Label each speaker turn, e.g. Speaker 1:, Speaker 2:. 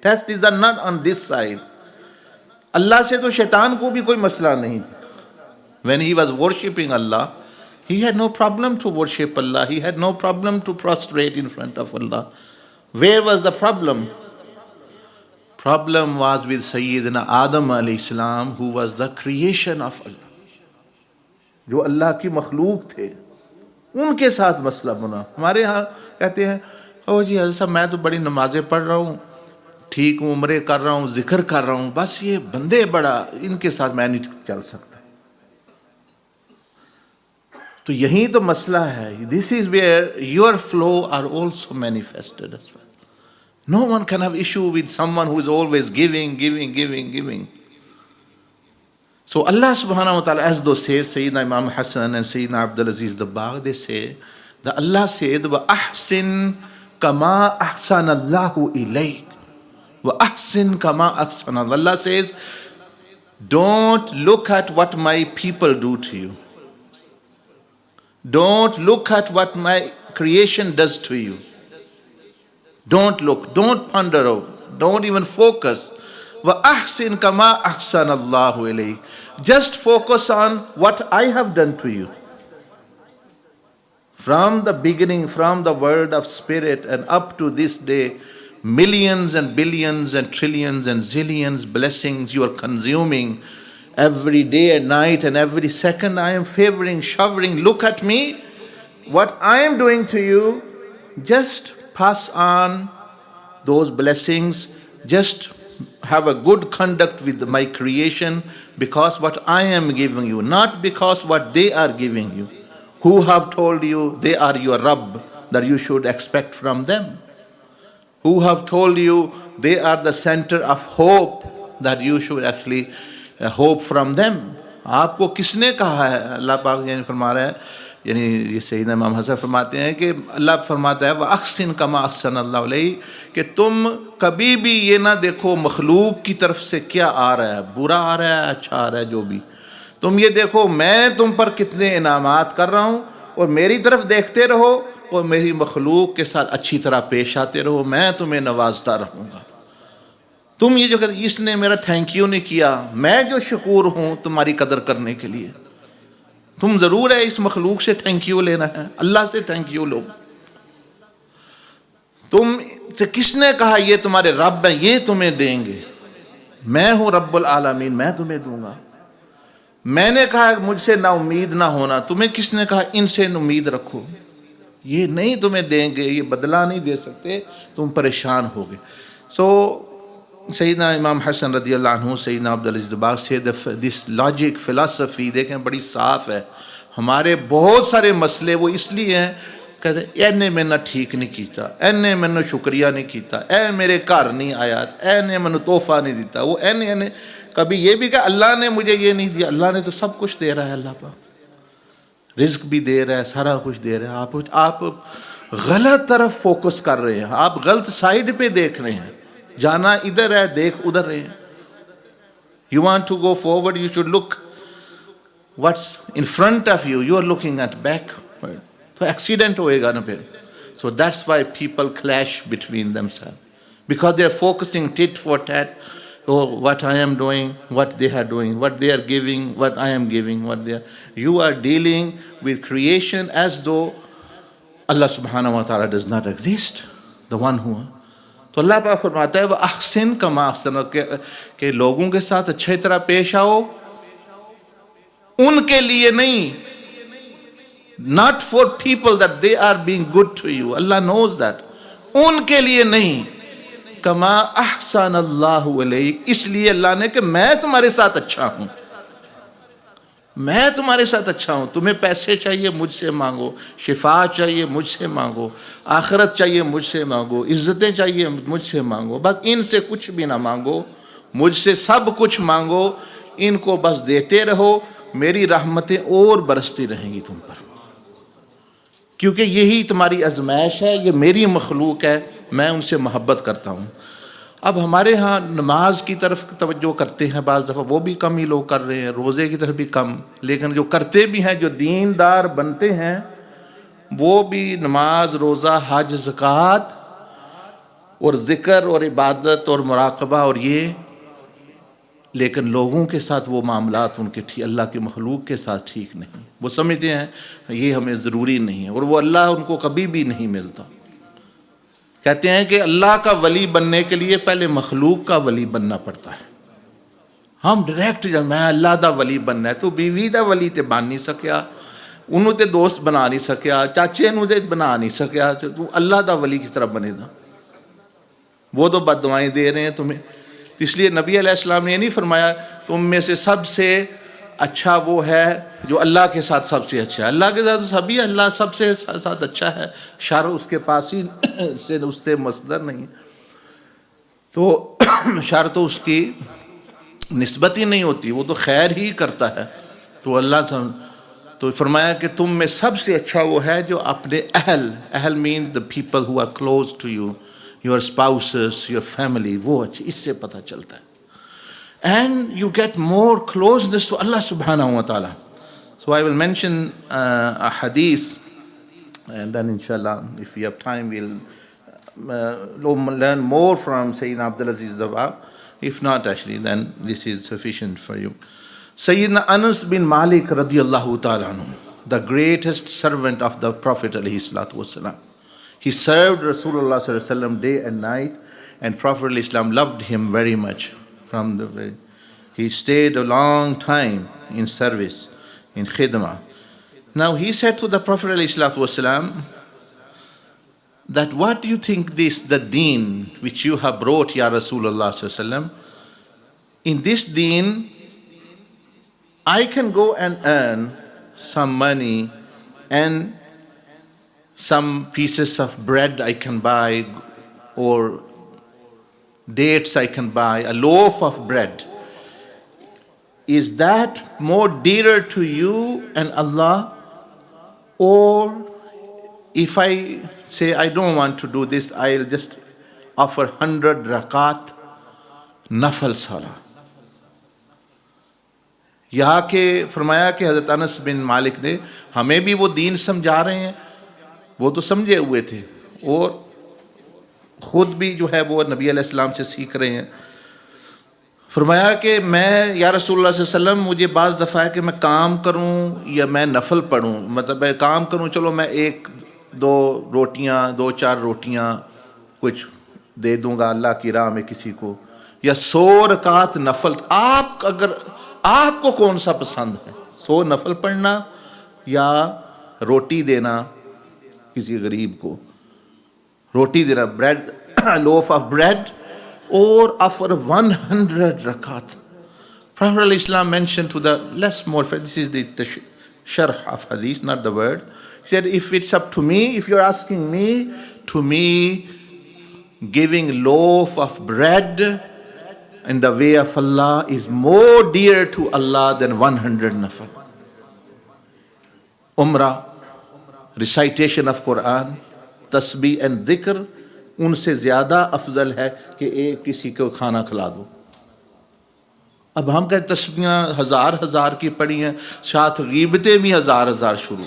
Speaker 1: Test is not on this side. अल्लाह से तो शैतान को भी कोई मसला नहीं था। When he was worshipping Allah, he had no problem to worship Allah. He had no problem to prostrate in front of Allah. Where was the problem? Problem was with Sayyidina Adam alayhi salam, who was the creation of Allah. जो अल्लाह की मखलूक थे, उनके साथ मसला बना। हमारे यहाँ कहते हैं, ओ जी ऐसा मैं तो बड़ी नमाजें पढ़ रहा हूँ, ठीक हूँ, उम्रे कर रहा हूँ, जिक्र कर रहा हूँ, बस ये बंदे बड़ा, इनके साथ मैं नहीं चल सकता। तो यही तो मसला है। This is where your flow are also manifested as well. No one can have issue with someone who is always giving giving giving giving. So Allah subhanahu wa ta'ala, as those say, Sayyidina Imam Hassan and Sayyidina Abdul Aziz Dabbagh, they say that Allah said, wa ahsin kama ahsan Allahu ilayk. Wa ahsin kama ahsan Allah. Allah says, don't look at what my people do to you. Don't look at what my creation does to you. Don't look, don't ponder out, don't even focus. Wa ahsin kama ahsan Allahu ilayk. Just focus on what I have done to you. From the beginning, from the world of spirit and up to this day, millions and billions and trillions and zillions blessings you are consuming every day and night and every second. I am favoring, showering. Look at me. What I am doing to you, just pass on those blessings. Just have a good conduct with my creation, because what I am giving you, not because what they are giving you. Who have told you they are your Rabb, that you should expect from them? Who have told you they are the center of hope, that you should actually hope from them? आपको किसने कहा है? अल्लाह पाक यानी फरमा रहा है, यानी ये सैयदना इमाम हसन फरमाते हैं कि अल्लाह फरमाता है व अहसिन कमा अहसन अल्लाहु अलैक, कि तुम कभी भी ये ना देखो मखलूक की तरफ से क्या आ रहा है, बुरा आ रहा है, अच्छा आ रहा है, जो भी, तुम ये देखो मैं तुम पर कितने इनामात कर रहा हूँ, और मेरी तरफ देखते रहो और मेरी मखलूक के साथ अच्छी तरह पेश आते रहो, मैं तुम्हें नवाजता रहूँगा। तुम ये जो कर, इसने मेरा थैंक यू नहीं किया, मैं जो शुक्र हूँ तुम्हारी कदर करने के लिए। तुम जरूर है इस मखलूक से थैंक यू लेना है, अल्लाह से थैंक यू लो। तुम से किसने कहा ये तुम्हारे रब हैं, ये तुम्हें देंगे? मैं हूं रब्बुल आलमीन, मैं तुम्हें दूंगा। मैंने कहा मुझसे ना उम्मीद ना होना, तुम्हें किसने कहा इनसे उम्मीद रखो? ये नहीं तुम्हें देंगे, ये बदला नहीं दे सकते, तुम परेशान होगे। सो सैयदना इमाम हसन रदी अल्लाह अन्हु, सैयदना अब्दुल अज़ीज़ दब्बाग़ से दिस लॉजिक फिलॉसफी देखें बड़ी साफ है। हमारे बहुत सारे मसले वो इसलिए हैं, कहते एने मैंने ठीक नहीं किया, एने मैंने शुक्रिया नहीं किया, ए मेरे घर नहीं आया, एने मैंने तोहफा नहीं दिता, वो एने एने। कभी ये भी कहा अल्लाह ने मुझे ये नहीं दिया, अल्लाह ने तो सब कुछ दे रहा है, अल्लाह पाक रिज्क भी दे रहा है, सारा कुछ दे रहा है। आप गलत तरफ फोकस कर रहे हैं, आप गलत साइड पे देख रहे हैं, जाना इधर है, देख उधर है। You want to go forward, you should look what's in front of you, you are looking at back, तो एक्सीडेंट होएगा ना फिर। So that's why people clash between themselves, because they are focusing tit for tat. Oh, what I am doing, what they are doing, what they are giving, what I am giving, what they are. You are dealing with creation as though Allah subhanahu wa ta'ala does not exist, the one who. तो अल्लाह पाक फरमाता है वह अहसिन कमा अहसन, के लोगों के साथ अच्छी तरह पेश आओ, उनके लिए नहीं, not for people that they are being good to you. Allah knows that. उनके लिए नहीं, कमा अहसन अल्लाहु अलैक, इसलिए अल्लाह ने कि मैं तुम्हारे साथ अच्छा हूं, मैं तुम्हारे साथ अच्छा हूं। तुम्हें पैसे चाहिए मुझसे मांगो, शिफा चाहिए मुझसे मांगो, आखिरत चाहिए मुझसे मांगो, इज्जतें चाहिए मुझसे मांगो, बस इनसे कुछ भी ना मांगो, मुझसे सब कुछ मांगो, इनको बस देते रहो, मेरी रहमतें और बरसती रहेंगी तुम पर, क्योंकि यही तुम्हारी आजमाइश है, ये मेरी मखलूक है, मैं उनसे मोहब्बत करता हूँ। अब हमारे यहाँ नमाज की तरफ तवज्जो करते हैं, बाज़ दफ़ा वो भी कम ही लोग कर रहे हैं, रोज़े की तरफ भी कम, लेकिन जो करते भी हैं, जो दीनदार बनते हैं, वो भी नमाज, रोज़ा, हज, ज़कात और ज़िक्र और इबादत और मुराकबा और ये, लेकिन लोगों के साथ वो मामलात उनके ठीक, अल्लाह के मखलूक के साथ ठीक नहीं। वो समझते हैं ये हमें ज़रूरी नहीं है, और वो अल्लाह उनको कभी भी नहीं मिलता। कहते हैं कि अल्लाह का वली बनने के लिए पहले मखलूक का वली बनना पड़ता है। हम डायरेक्ट जब मैं अल्लाह दा वली बनना है, तो बीवी दा वली ते बन नहीं सकिया, उन्होंने ते दोस्त बना नहीं सकिया, चाचे नूं ते बना नहीं सकिया, तू अल्लाह दा वली किस तरह बनेगा? वो तो बददुआएं दे रहे हैं तुम्हें। तो इसलिए नबी अलैहिस्सलाम ने ये नहीं फरमाया तुम में से सबसे अच्छा वो है जो अल्लाह के साथ सबसे अच्छा है। अल्लाह के साथ तो सभी, अल्लाह सबसे साथ अच्छा है, शर उसके पास ही से उससे मसदर नहीं, तो शर तो उसकी निस्बत ही नहीं होती, वो तो खैर ही करता है। तो अल्लाह तो फरमाया कि तुम में सबसे अच्छा वो है जो अपने अहल mean the people who are close to you, your spouses, your family, वो अच्छी, इससे पता चलता है। And you get more closeness to अल्लाह सुब्हानहू व तआला। So I will mention a हदीस, एंड देन इंशाल्लाह if you have time we'll learn more from Sayyidina Abdul Aziz Dabab. If not, actually, then this is sufficient for you. Sayyidina Anas bin Malik radiyallahu ta'ala anhu, the greatest servant of the Prophet alayhi salatu wasalam. He served Rasulullah sallallahu alaihi wasallam day and night, and Prophet alayhi salam loved him very much. He stayed a long time in service, in khidmah. Now he said to the Prophet alayhi salatu wasalam, that what do you think the deen which you have brought, Ya Rasulullah sallallahu alaihi wasallam, in this deen I can go and earn some money and some pieces of bread I can buy, or dates I can buy, a loaf of bread. Is that more dearer to you and Allah? Or if I say I don't want to do this, I'll just offer 100 rakat nafal salah. यहाँ के फरमाया कि हज़रत अनस बिन मालिक ने, हमें भी वो दीन समझा रहे हैं, वो तो समझे हुए थे और ख़ुद भी जो है वो नबी अलैहिस्सलाम से सीख रहे हैं। फरमाया कि मैं, या रसूलुल्लाह सल्लल्लाहु अलैहि वसल्लम, मुझे बाज़ दफ़ा है कि मैं काम करूं या मैं नफल पढ़ूं, मतलब मैं काम करूं, चलो मैं 1-2 रोटियां, 2-4 रोटियां कुछ दे दूंगा अल्लाह की राह में किसी को, या 100 रकात नफल। आप अगर, आपको कौन सा पसंद है, 100 नफल पढ़ना या रोटी देना किसी गरीब को, रोटी देना, bread, loaf of bread, or offer 100 rakat? Prophet al-Islam mentioned to the less more, this is the sharh of hadith, not the word. He said, if it's up to me, if you're asking me, to me, giving loaf of bread in the way of Allah is more dear to Allah than 100 nafal. Umrah, recitation of Quran, tasbih and dhikr, उनसे ज़्यादा अफजल है कि एक किसी को खाना खिला दो। अब हम कहते तस्बीहां 1000 की पढ़ी हैं, साथ गीबतें भी 1000 शुरू।